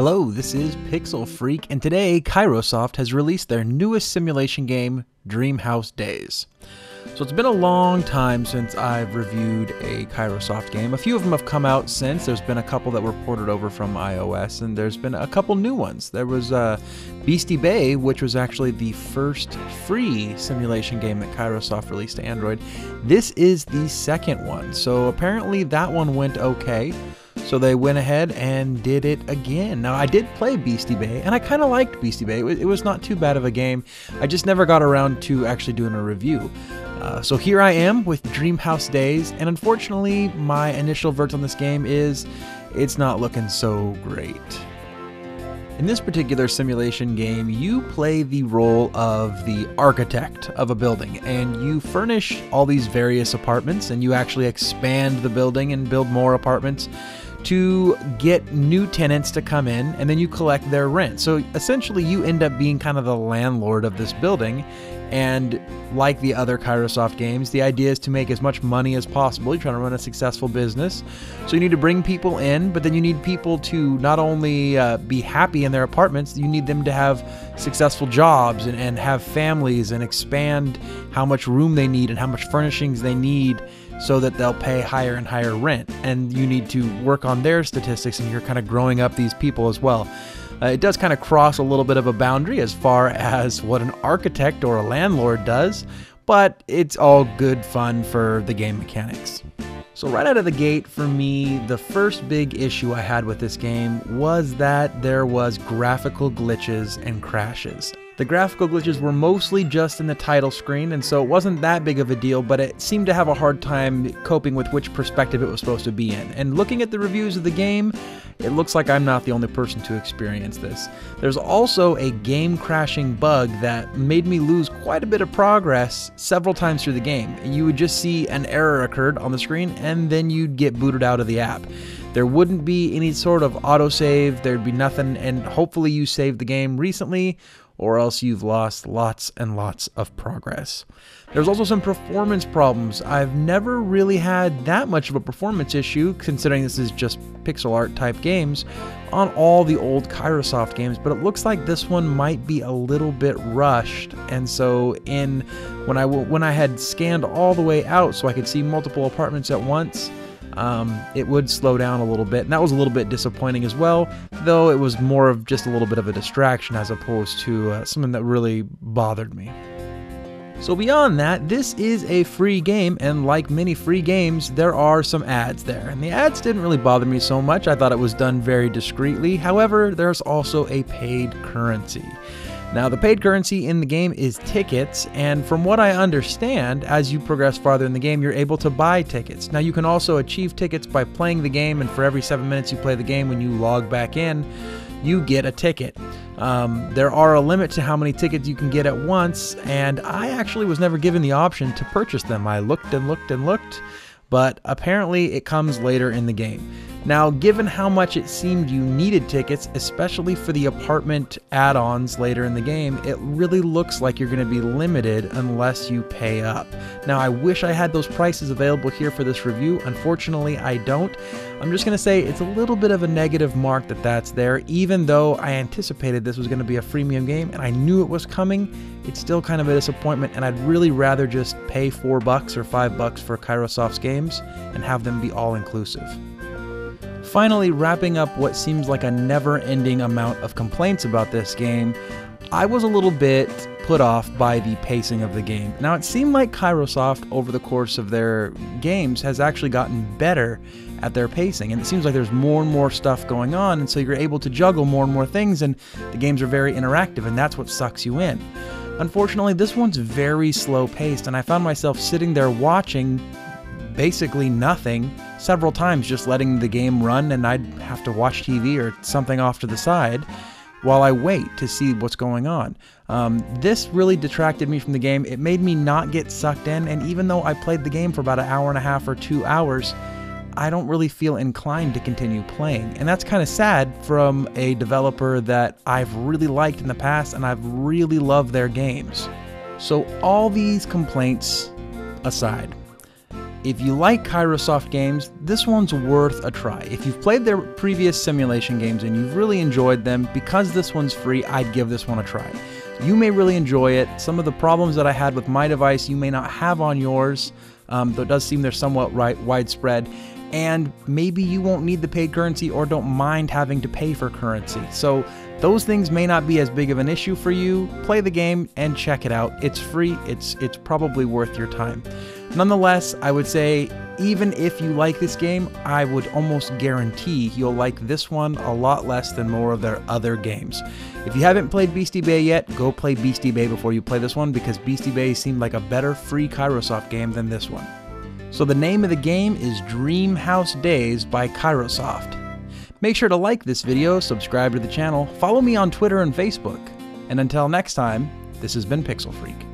Hello, this is Pixel Freak, and today Kairosoft has released their newest simulation game, Dreamhouse Days. So it's been a long time since I've reviewed a Kairosoft game. A few of them have come out since. There's been a couple that were ported over from iOS, and there's been a couple new ones. There was Beastie Bay, which was actually the first free simulation game that Kairosoft released to Android. This is the second one, so apparently that one went okay. So they went ahead and did it again. Now, I did play Beastie Bay, and I kind of liked Beastie Bay. It was not too bad of a game. I just never got around to actually doing a review. So here I am with Dreamhouse Days, and unfortunately, my initial verdict on this game is it's not looking so great. In this particular simulation game, you play the role of the architect of a building, and you furnish all these various apartments, and you actually expand the building and build more apartments to get new tenants to come in, and then you collect their rent. So essentially you end up being kind of the landlord of this building, and like the other Kairosoft games, the idea is to make as much money as possible. You're trying to run a successful business, so you need to bring people in, but then you need people to not only be happy in their apartments, you need them to have successful jobs and have families and expand how much room they need and how much furnishings they need, so that they'll pay higher and higher rent. And you need to work on their statistics, and you're kind of growing up these people as well. It does kind of cross a little bit of a boundary as far as what an architect or a landlord does, but it's all good fun for the game mechanics. So right out of the gate, for me, the first big issue I had with this game was that there was graphical glitches and crashes. The graphical glitches were mostly just in the title screen, and so it wasn't that big of a deal, but it seemed to have a hard time coping with which perspective it was supposed to be in. And looking at the reviews of the game, it looks like I'm not the only person to experience this. There's also a game crashing bug that made me lose quite a bit of progress several times through the game. You would just see an error occurred on the screen, and then you'd get booted out of the app. There wouldn't be any sort of autosave, there'd be nothing, and hopefully you saved the game recently, or else you've lost lots and lots of progress. There's also some performance problems. I've never really had that much of a performance issue, considering this is just pixel art type games, on all the old Kairosoft games, but it looks like this one might be a little bit rushed. And so when I had scanned all the way out so I could see multiple apartments at once, it would slow down a little bit, and that was a little bit disappointing as well, though it was more of just a little bit of a distraction as opposed to something that really bothered me. So beyond that, this is a free game, and like many free games, there are some ads there, and the ads didn't really bother me so much. I thought it was done very discreetly. However, there's also a paid currency. Now, the paid currency in the game is tickets, and from what I understand, as you progress farther in the game, you're able to buy tickets. Now, you can also achieve tickets by playing the game, and for every 7 minutes you play the game, when you log back in, you get a ticket. There are a limit to how many tickets you can get at once, and I actually was never given the option to purchase them. I looked and looked and looked, but apparently it comes later in the game. Now, given how much it seemed you needed tickets, especially for the apartment add-ons later in the game, it really looks like you're going to be limited unless you pay up. Now, I wish I had those prices available here for this review. Unfortunately, I don't. I'm just going to say it's a little bit of a negative mark that that's there, even though I anticipated this was going to be a freemium game and I knew it was coming. It's still kind of a disappointment, and I'd really rather just pay $4 or $5 for Kairosoft's games and have them be all-inclusive. Finally, wrapping up what seems like a never-ending amount of complaints about this game, I was a little bit put off by the pacing of the game. Now, it seemed like Kairosoft, over the course of their games, has actually gotten better at their pacing, and it seems like there's more and more stuff going on, and so you're able to juggle more and more things, and the games are very interactive, and that's what sucks you in. Unfortunately, this one's very slow-paced, and I found myself sitting there watching basically nothing several times, just letting the game run, and I'd have to watch TV or something off to the side while I wait to see what's going on. This really detracted me from the game. It made me not get sucked in, and even though I played the game for about an hour and a half or 2 hours, I don't really feel inclined to continue playing. And that's kind of sad from a developer that I've really liked in the past, and I've really loved their games. So all these complaints aside, If you like Kairosoft games, this one's worth a try. If you've played their previous simulation games and you've really enjoyed them, because this one's free, I'd give this one a try. You may really enjoy it. Some of the problems that I had with my device, you may not have on yours, though it does seem they're somewhat widespread. And maybe you won't need the paid currency or don't mind having to pay for currency. So those things may not be as big of an issue for you. Play the game and check it out. It's free. It's probably worth your time. Nonetheless, I would say even if you like this game, I would almost guarantee you'll like this one a lot less than more of their other games. If you haven't played Beastie Bay yet, go play Beastie Bay before you play this one, because Beastie Bay seemed like a better free Kairosoft game than this one. So the name of the game is Dream House Days by Kairosoft. Make sure to like this video, subscribe to the channel, follow me on Twitter and Facebook. And until next time, this has been Pixel Freak.